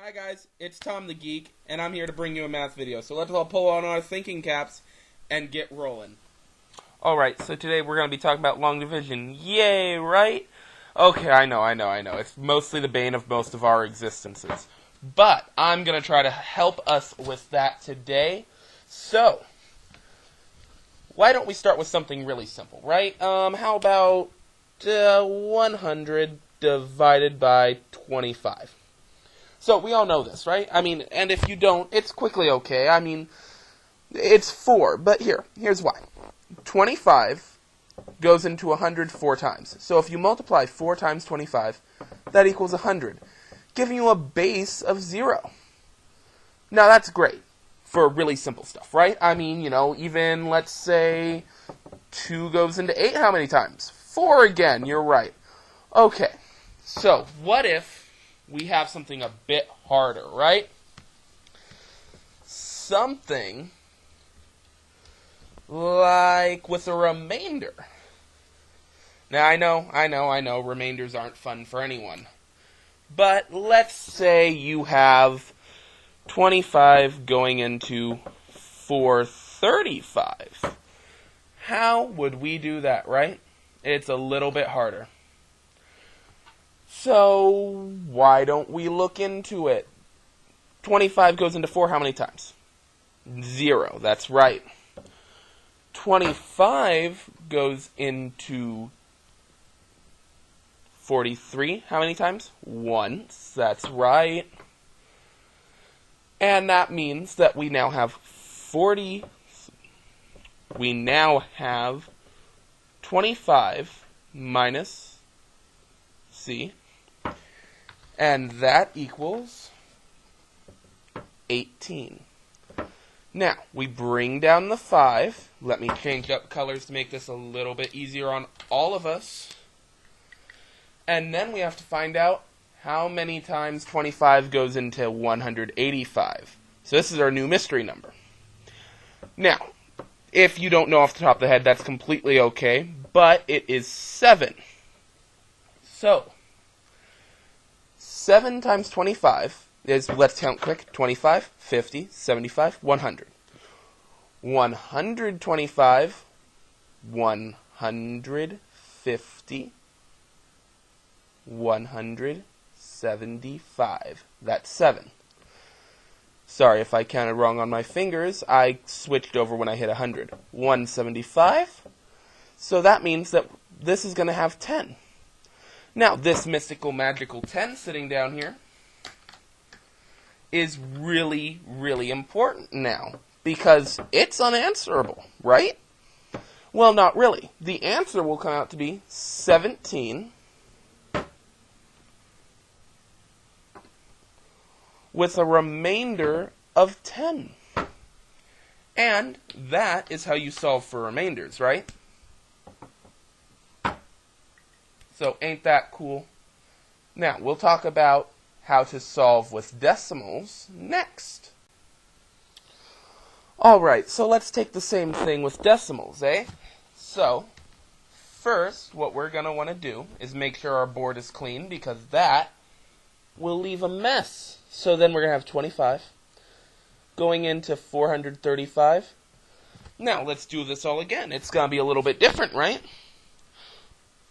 Hi guys, it's Tom the Geek, and I'm here to bring you a math video. So let's all pull on our thinking caps and get rolling. Alright, so today we're going to be talking about long division. Yay, right? Okay, I know. It's mostly the bane of most of our existences. But I'm going to try to help us with that today. So, why don't we start with something really simple, right? How about 100 divided by 25? So, we all know this, right? I mean, and if you don't, it's quickly okay. I mean, it's 4, but here's why. 25 goes into 100 4 times. So if you multiply 4 times 25, that equals 100, giving you a base of 0. Now, that's great for really simple stuff, right? I mean, even, let's say, 2 goes into 8 how many times? 4 again, you're right. Okay, so what if we have something a bit harder, right? Something like with a remainder. Now, I know, remainders aren't fun for anyone. But let's say you have 25 going into 435. How would we do that, right? It's a little bit harder. So, why don't we look into it? 25 goes into 4 how many times? 0, that's right. 25 goes into 43 how many times? Once, that's right. And that means that we now have 25 minus C, and that equals 18. Now, we bring down the 5. Let me change up colors to make this a little bit easier on all of us. And then we have to find out how many times 25 goes into 185. So this is our new mystery number. Now, if you don't know off the top of the head, that's completely okay, but it is 7. So, 7 times 25 is, let's count quick, 25, 50, 75, 100. 125, 150, 175. That's 7. Sorry if I counted wrong on my fingers. I switched over when I hit 100. 175. So that means that this is going to have 10. Now, this mystical, magical 10 sitting down here is really, really important now, because it's unanswerable, right? Well, not really. The answer will come out to be 17 with a remainder of 10. And that is how you solve for remainders, right? So, ain't that cool? Now, we'll talk about how to solve with decimals next. Alright, so let's take the same thing with decimals, eh? So, first, what we're going to want to do is make sure our board is clean, because that will leave a mess. So then we're going to have 25 going into 435. Now, let's do this all again. It's going to be a little bit different, right?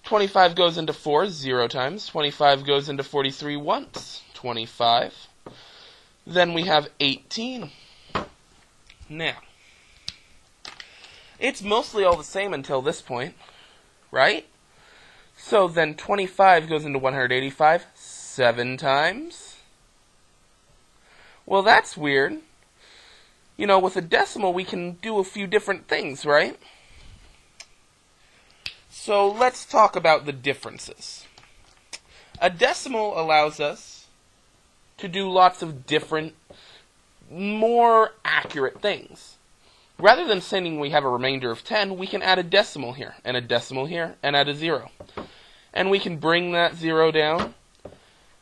25 goes into 4 0 times. 25 goes into 43 once. 25. Then we have 18. Now, it's mostly all the same until this point, right? So then 25 goes into 185 7 times. Well, that's weird. With a decimal, we can do a few different things, right? So let's talk about the differences. A decimal allows us to do lots of different, more accurate things. Rather than saying we have a remainder of 10, we can add a decimal here, and a decimal here, and add a 0. And we can bring that 0 down.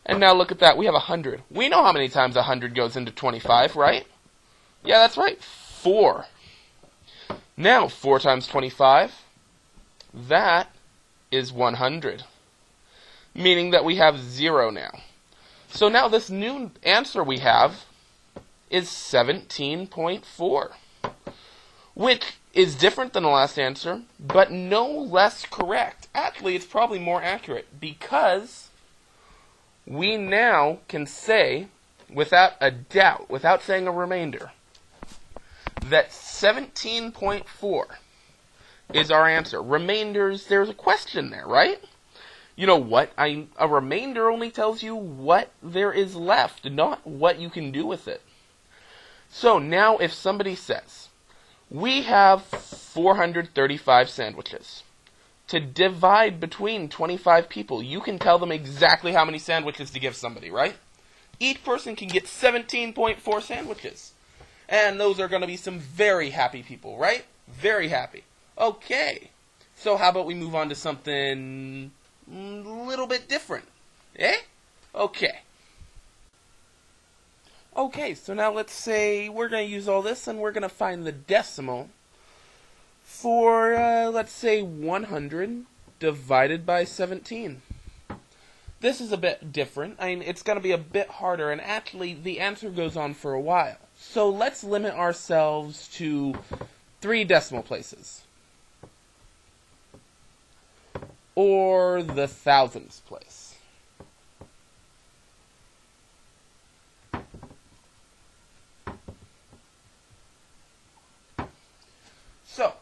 And now look at that, we have 100. We know how many times 100 goes into 25, right? Yeah, that's right, 4. Now, 4 times 25, that is 100. Meaning that we have 0 now. So now this new answer we have is 17.4, which is different than the last answer, but no less correct. Actually, it's probably more accurate, because we now can say, without a doubt, without saying a remainder, that 17.4 is our answer. Remainders, there's a question there, right? You know what? A remainder only tells you what there is left, not what you can do with it. So now if somebody says, we have 435 sandwiches. To divide between 25 people, you can tell them exactly how many sandwiches to give somebody, right? Each person can get 17.4 sandwiches. And those are going to be some very happy people, right? Very happy. Okay. So how about we move on to something a little bit different? Eh? Okay. Okay, so now let's say we're going to use all this and we're going to find the decimal for, let's say, 100 divided by 17. This is a bit different. I mean, it's going to be a bit harder, and actually the answer goes on for a while. So let's limit ourselves to 3 decimal places. Or the thousandths place. So,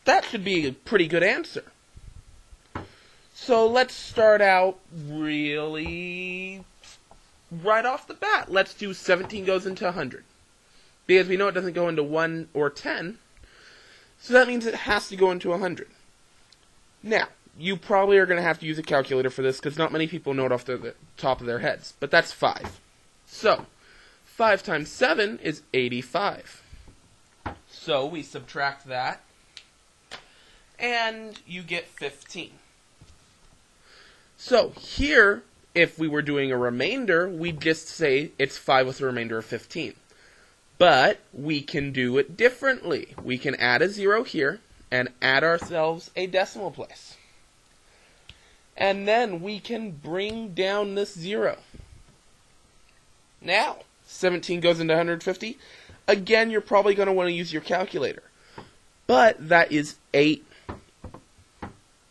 that should be a pretty good answer. So let's start out really right off the bat. Let's do 17 goes into 100. Because we know it doesn't go into 1 or 10. So that means it has to go into 100. Now, you probably are going to have to use a calculator for this because not many people know it off the top of their heads. But that's 5. So, 5 times 7 is 85. So we subtract that, and you get 15. So here, if we were doing a remainder, we'd just say it's 5 with a remainder of 15. But we can do it differently. We can add a 0 here and add ourselves a decimal place. And then we can bring down this 0. Now, 17 goes into 150. Again, you're probably going to want to use your calculator. But that is 8.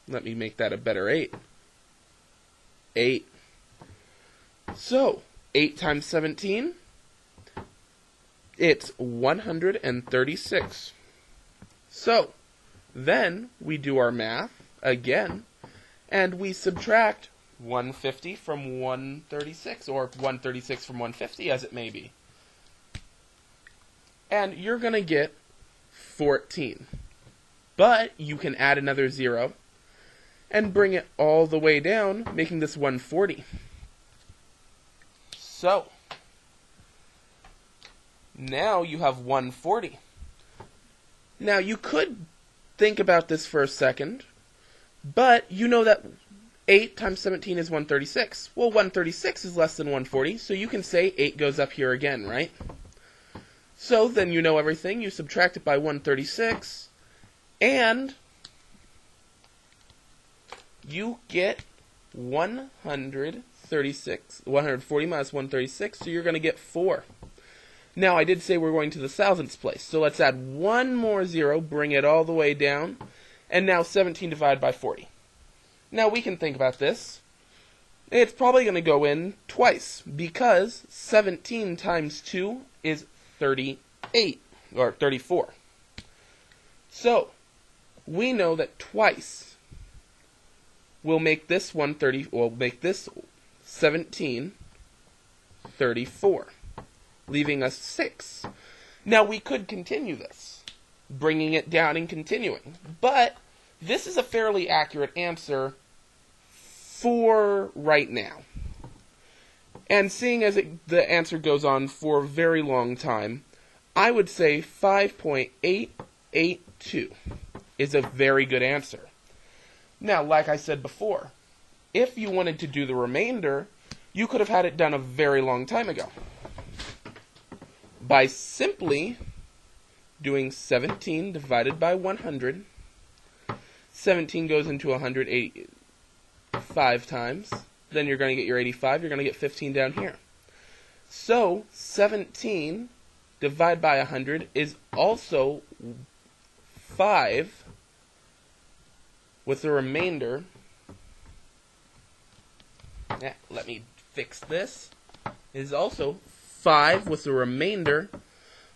Let me make that a better 8. 8. So, 8 times 17, it's 136. So, then we do our math again, and we subtract 150 from 136, or 136 from 150, as it may be. And you're going to get 14. But you can add another 0 and bring it all the way down, making this 140. So, now you have 140. Now, you could think about this for a second, but you know that 8 times 17 is 136. Well, 136 is less than 140, so you can say 8 goes up here again, right? So then you know everything. You subtract it by 136, and you get 136. 140 minus 136, so you're going to get 4. Now, I did say we're going to the thousandths place, so let's add one more 0, bring it all the way down, and now 17 divided by 40. Now, we can think about this. It's probably going to go in twice, because 17 times 2 is 38, or 34. So, we know that twice will make this 17 34, leaving us 6. Now, we could continue this, bringing it down and continuing, but this is a fairly accurate answer for right now. And seeing as the answer goes on for a very long time, I would say 5.882 is a very good answer. Now, like I said before, if you wanted to do the remainder, you could have had it done a very long time ago. By simply doing 17 divided by 100, 17 goes into 185 times, then you're going to get your 85, you're going to get 15 down here. So 17 divided by 100 is also 5 with the remainder. Let me fix this. Is also 5 with the remainder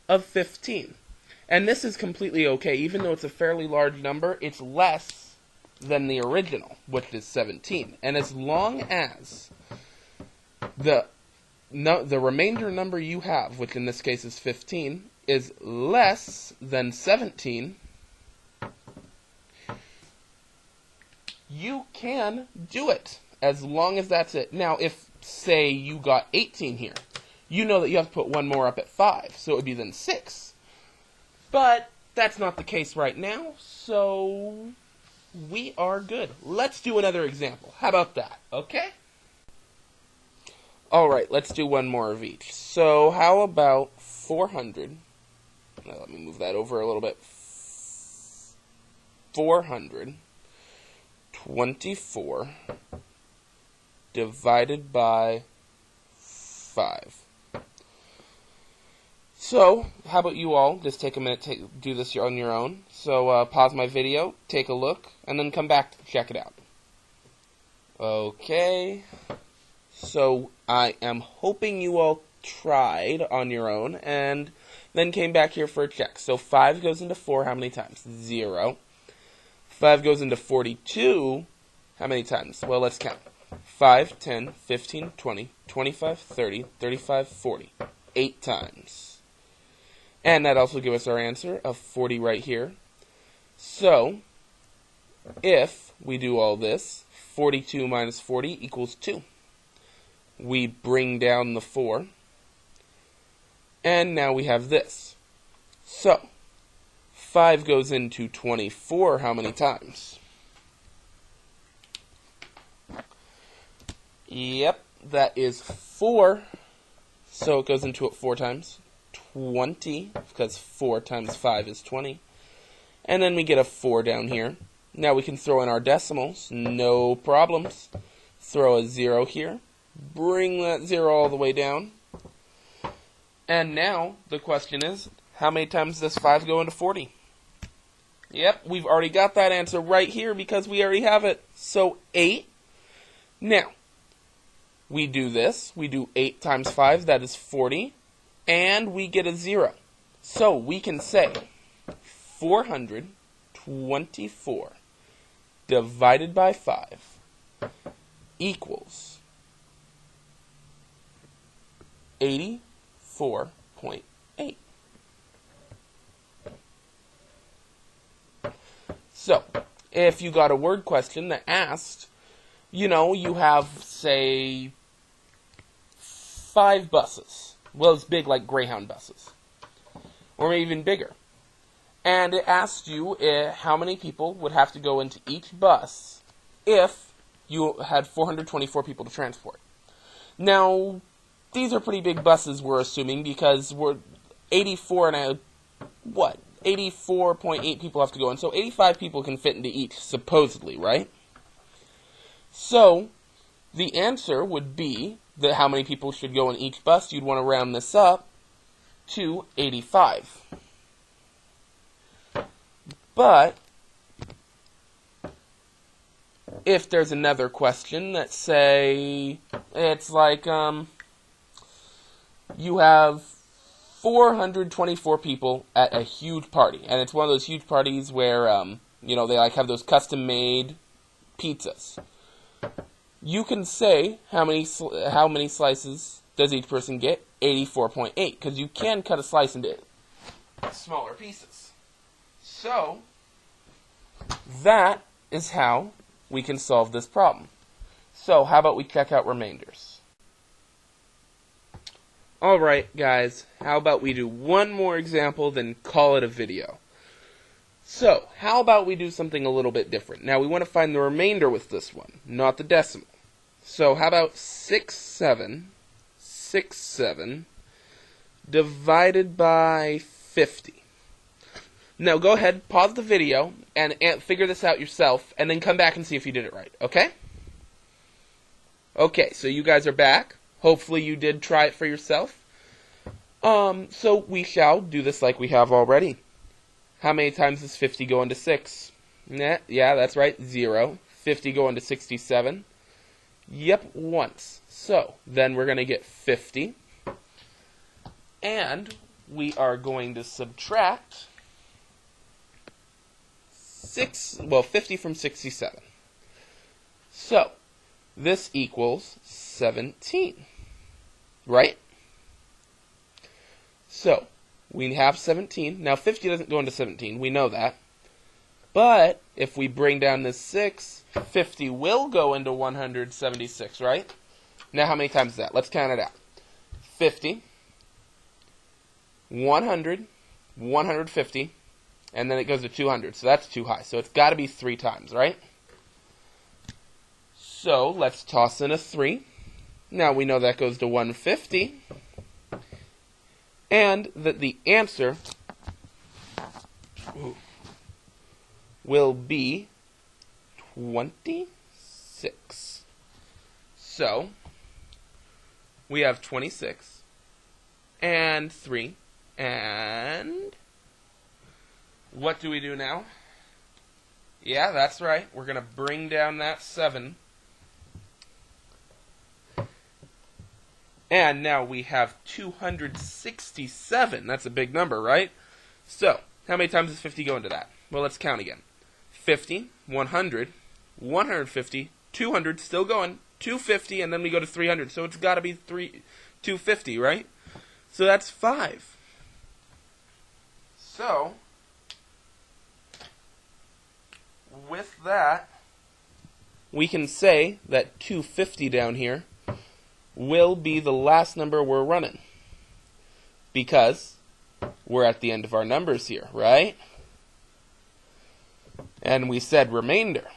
of 15. And this is completely okay. Even though it's a fairly large number, it's less than the original, which is 17. And as long as the remainder number you have, which in this case is 15, is less than 17, you can do it, as long as that's it. Now, if, say, you got 18 here, you know that you have to put one more up at 5, so it would be then 6. But that's not the case right now, so we are good. Let's do another example. How about that, okay? Alright, let's do one more of each. So, how about 400? Now, let me move that over a little bit. 424 divided by 5. So, how about you all just take a minute to do this on your own. So, pause my video, take a look, and then come back to check it out. Okay. So, I am hoping you all tried on your own, and then came back here for a check. So, 5 goes into 4 how many times? 0. 5 goes into 42 how many times? Well, let's count. 5, 10, 15, 20, 25, 30, 35, 40. 8 times. And that also gives us our answer of 40 right here. So, if we do all this, 42 minus 40 equals 2. We bring down the 4. And now we have this. So, 5 goes into 24 how many times? Yep, that is 4. So it goes into it 4 times. 20, because 4 times 5 is 20. And then we get a 4 down here. Now we can throw in our decimals, no problems. Throw a 0 here. Bring that 0 all the way down. And now the question is, how many times does 5 go into 40? Yep, we've already got that answer right here because we already have it. So 8. Now, we do this. We do 8 times 5, that is 40. And we get a 0. So we can say 424 divided by 5 equals 84.8. So, if you got a word question that asked, you know, you have, say, 5 buses. Well, it's big like Greyhound buses. Or even bigger. And it asked you how many people would have to go into each bus if you had 424 people to transport. Now, these are pretty big buses, we're assuming, because we're 84.8 people have to go in. So 85 people can fit into each, supposedly, right? So, the answer would be that how many people should go in each bus. You'd want to round this up to 85. But if there's another question that say it's like you have 424 people at a huge party, and it's one of those huge parties where you know, they like have those custom made pizzas. You can say how many slices does each person get? 84.8, because you can cut a slice into smaller pieces. So, that is how we can solve this problem. So, how about we check out remainders? Alright, guys, how about we do one more example, then call it a video. So, how about we do something a little bit different? Now, we want to find the remainder with this one, not the decimal. So, how about 6767 divided by 50? Now, go ahead, pause the video, and figure this out yourself, and then come back and see if you did it right, okay? Okay, so you guys are back. Hopefully you did try it for yourself. So we shall do this like we have already. How many times does 50 go into 6? Yeah, that's right, 0. 50 go into 67? Yep, once. So, then we're going to get 50. And we are going to subtract 50 from 67. So, this equals 17. Right? So, we have 17. Now, 50 doesn't go into 17. We know that. But, if we bring down this 6, 50 will go into 176, right? Now, how many times is that? Let's count it out. 50, 100, 150, and then it goes to 200. So that's too high. So it's got to be 3 times, right? So, let's toss in a 3. Now, we know that goes to 150. And that the answer will be 26. So, we have 26 and 3. And what do we do now? Yeah, that's right. We're going to bring down that 7. And now we have 267. That's a big number, right? So, how many times does 50 go into that? Well, let's count again. 50, 100, 150, 200, still going, 250, and then we go to 300. So it's got to be 250, right? So that's 5. So, with that, we can say that 250 down here will be the last number we're running. Because we're at the end of our numbers here, right? And we said remainder.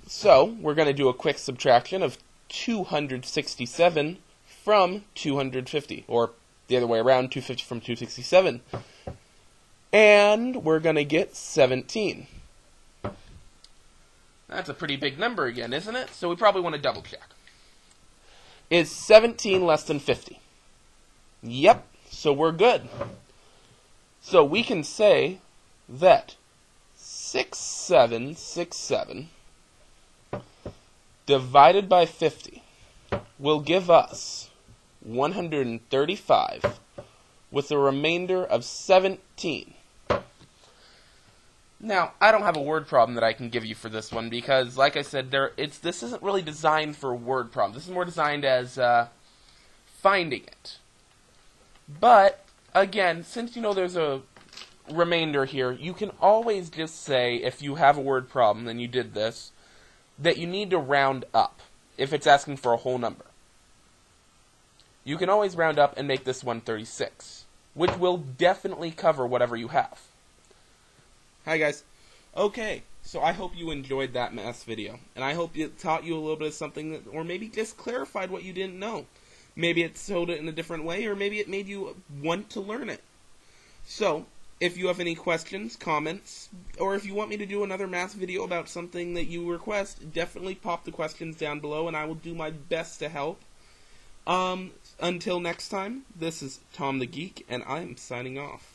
So, we're going to do a quick subtraction of 267 from 250. Or the other way around, 250 from 267. And we're going to get 17. That's a pretty big number again, isn't it? So we probably want to double check. Is 17 less than 50? Yep, so we're good. So we can say that 6767 divided by 50 will give us 135 with a remainder of 17. Now, I don't have a word problem that I can give you for this one because, like I said, this isn't really designed for word problems. This is more designed as finding it. But, again, since you know there's a remainder here, you can always just say, if you have a word problem and you did this, that you need to round up if it's asking for a whole number. You can always round up and make this 136, which will definitely cover whatever you have. Hi guys. Okay, so I hope you enjoyed that math video, and I hope it taught you a little bit of something, or maybe just clarified what you didn't know. Maybe it showed it in a different way, or maybe it made you want to learn it. So, if you have any questions, comments, or if you want me to do another math video about something that you request, definitely pop the questions down below, and I will do my best to help. Until next time, this is Tom the Geek, and I'm signing off.